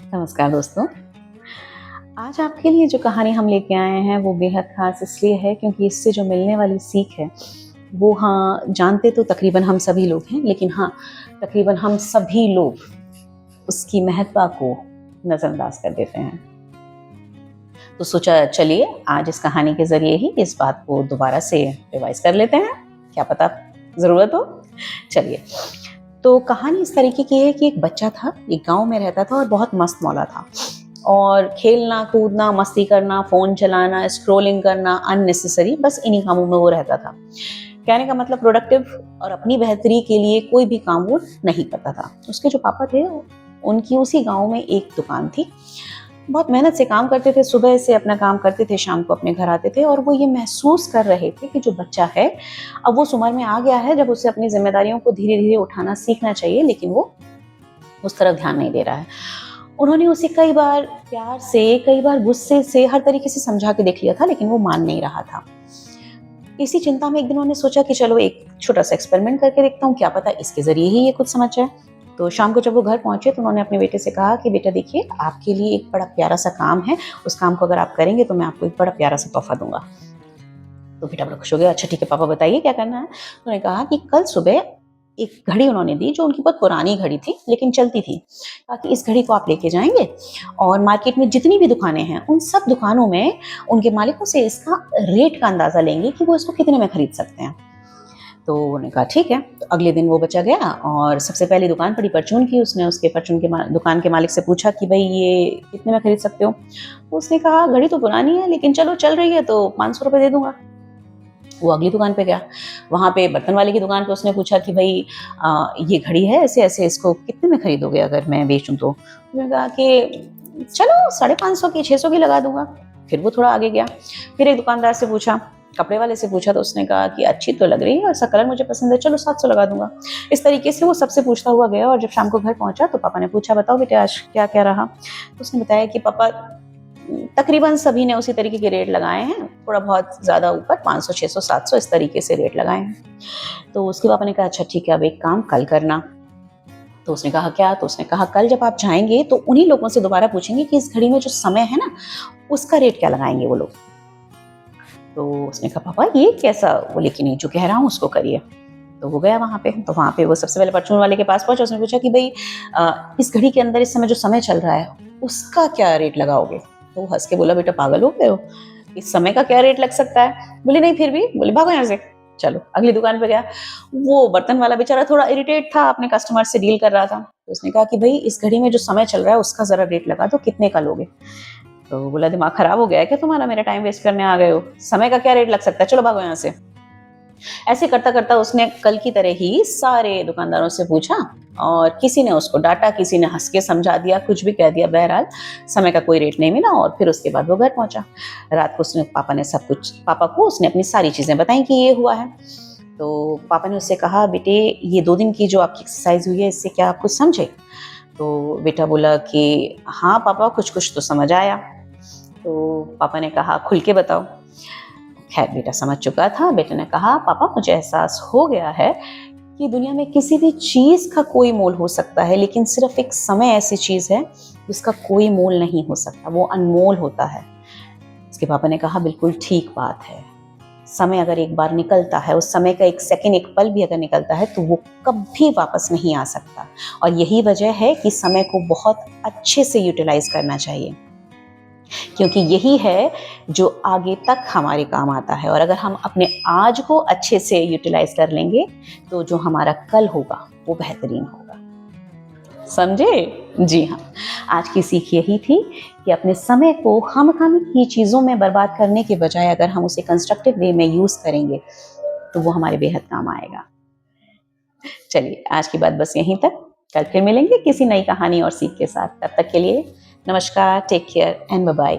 नमस्कार दोस्तों। आज आपके लिए जो कहानी हम लेके आए हैं वो बेहद ख़ास इसलिए है क्योंकि इससे जो मिलने वाली सीख है वो जानते तो तकरीबन हम सभी लोग हैं, लेकिन तकरीबन हम सभी लोग उसकी महत्ता को नज़रअंदाज कर देते हैं। तो सोचा चलिए आज इस कहानी के ज़रिए ही इस बात को दोबारा से रिवाइज़ कर लेते हैं, क्या पता ज़रूरत हो। चलिए, तो कहानी इस तरीके की है कि एक बच्चा था, एक गाँव में रहता था और बहुत मस्त मौला था और खेलना, कूदना, मस्ती करना, फ़ोन चलाना, स्क्रॉलिंग करना अननेसेसरी, बस इन्हीं कामों में वो रहता था। कहने का मतलब प्रोडक्टिव और अपनी बेहतरी के लिए कोई भी काम वो नहीं करता था। उसके जो पापा थे, उनकी उसी गाँव में एक दुकान थी। बहुत मेहनत से काम करते थे, सुबह से अपना काम करते थे, शाम को अपने घर आते थे और वो ये महसूस कर रहे थे कि जो बच्चा है, अब वो उस उम्र में आ गया है जब उसे अपनी ज़िम्मेदारियों को धीरे-धीरे उठाना सीखना चाहिए, लेकिन वो उस तरफ ध्यान नहीं दे रहा है। उन्होंने उसे कई बार प्यार से, कई बार गुस्से से, हर तरीके से समझा के देख लिया था, लेकिन वो मान नहीं रहा था। इसी चिंता में एक दिन उन्होंने सोचा कि चलो एक छोटा-सा एक्सपेरिमेंट करके देखता हूँ, क्या पता इसके ज़रिए ही ये कुछ समझ जाए। तो शाम को जब वो घर पहुँचे तो उन्होंने अपने बेटे से कहा कि बेटा देखिए, आपके लिए एक बड़ा प्यारा-सा काम है, उस काम को अगर आप करेंगे तो मैं आपको एक बड़ा प्यारा-सा तोहफ़ा दूँगा। तो बेटा बड़ा खुश हो गया, अच्छा ठीक है पापा बताइए क्या करना है? उन्होंने कहा कि कल सुबह एक घड़ी उन्होंने दी जो उनकी बहुत पुरानी घड़ी थी लेकिन चलती थी। कहा कि इस घड़ी को आप लेके जाएँगे और मार्केट में जितनी भी दुकानें हैं, उन सब दुकानों में उनके मालिकों से इसका रेट का अंदाज़ा लेंगे कि वो इसको कितने में खरीद सकते हैं। तो उन्होंने कहा ठीक है। तो अगले दिन वो बच्चा गया और सबसे पहली दुकान पड़ी परचून की। उसने उसके परचून के दुकान के मालिक से पूछा कि भई ये कितने में खरीद सकते हो? तो उसने कहा घड़ी तो पुरानी है लेकिन चलो चल रही है तो ₹500 दे दूँगा। वो अगली दुकान पे गया, वहाँ पे बर्तन वाले की दुकान पे उसने पूछा कि भई ये घड़ी है ऐसे-ऐसे, इसको कितने में खरीदोगे अगर मैं बेचूँ तो? उसने कहा कि चलो 550 की, 600 की लगा दूँगा। फिर वो थोड़ा आगे गया, फिर एक दुकानदार से पूछा, कपड़े वाले से पूछा तो उसने कहा कि अच्छी तो लग रही है और इसका कलर मुझे पसंद है, चलो 700 लगा दूँगा। इस तरीके से वो सबसे पूछता हुआ गया और जब शाम को घर पहुँचा तो पापा ने पूछा बताओ बेटे आज क्या-क्या रहा? तो उसने बताया कि पापा तकरीबन सभी ने उसी तरीके के रेट लगाए हैं, थोड़ा बहुत ज़्यादा ऊपर 500, 600, 700 इस तरीके से रेट लगाए हैं। तो उसके पापा ने कहा अच्छा ठीक है, अब एक काम कल करना। तो उसने कहा क्या? तो उसने कहा कल जब आप जाएँगे तो उन्हीं लोगों से दोबारा पूछेंगे कि इस घड़ी में जो समय है ना, उसका रेट क्या लगाएँगे वो लोग। तो उसने कहा पापा ये कैसा? बोले कि नहीं जो कह रहा हूँ उसको करिए। तो वो गया वहाँ पे, तो वहाँ पे वो सबसे पहले परचून वाले के पास पहुँचा, उसने पूछा कि भई इस घड़ी के अंदर इस समय जो समय चल रहा है, उसका क्या रेट लगाओगे? तो वो हँस के बोला बेटा पागल हो गए हो? इस समय का क्या रेट लग सकता है? बोली नहीं फिर भी, बोले भागो यहाँ से। चलो अगली दुकान पे गया, वो बर्तन वाला बेचारा थोड़ा इरिटेट था, अपने कस्टमर से डील कर रहा था। तो उसने कहा कि भई इस घड़ी में जो समय चल रहा है उसका ज़रा रेट लगा दो, कितने का लोगे? तो बोला दिमाग खराब हो गया है क्या तुम्हारा? मेरा टाइम वेस्ट करने आ गए हो? समय का क्या रेट लग सकता है? चलो भागो यहाँ से। ऐसे करता-करता उसने कल की तरह ही सारे दुकानदारों से पूछा और किसी ने उसको डाँटा, किसी ने हँस के समझा दिया, कुछ भी कह दिया, बहरहाल समय का कोई रेट नहीं मिला और फिर उसके बाद वो घर पहुँचा। रात को पापा को उसने अपनी सारी चीज़ें बताई कि ये हुआ है। तो पापा ने उससे कहा बेटे ये 2 दिन की जो आपकी एक्सरसाइज़ हुई है इससे क्या आप कुछ समझे? तो बेटा बोला कि हाँ पापा कुछ-कुछ तो समझ आया। तो पापा ने कहा खुल के बताओ। खैर बेटा समझ चुका था। बेटे ने कहा पापा मुझे एहसास हो गया है कि दुनिया में किसी भी चीज़ का कोई मोल हो सकता है, लेकिन सिर्फ एक समय ऐसी चीज़ है जिसका कोई मोल नहीं हो सकता, वो अनमोल होता है। उसके पापा ने कहा बिल्कुल ठीक बात है। समय अगर एक बार निकलता है, उस समय का एक सेकंड, एक पल भी अगर निकलता है तो वो कभी वापस नहीं आ सकता और यही वजह है कि समय को बहुत अच्छे से यूटिलाइज़ करना चाहिए। क्योंकि यही है जो आगे तक हमारे काम आता है और अगर हम अपने आज को अच्छे से यूटिलाइज कर लेंगे तो जो हमारा कल होगा वो बेहतरीन होगा। समझे? जी हाँ, आज की सीख यही थी कि अपने समय को खामखामी की चीज़ों में बर्बाद करने के बजाय अगर हम उसे कंस्ट्रक्टिव वे में यूज़ करेंगे तो वो हमारे बेहद काम आएगा। चलिए आज की बात बस यहीं तक। कल फिर मिलेंगे किसी नई कहानी और सीख के साथ। तब तक के लिए नमस्कार, take care and bye bye.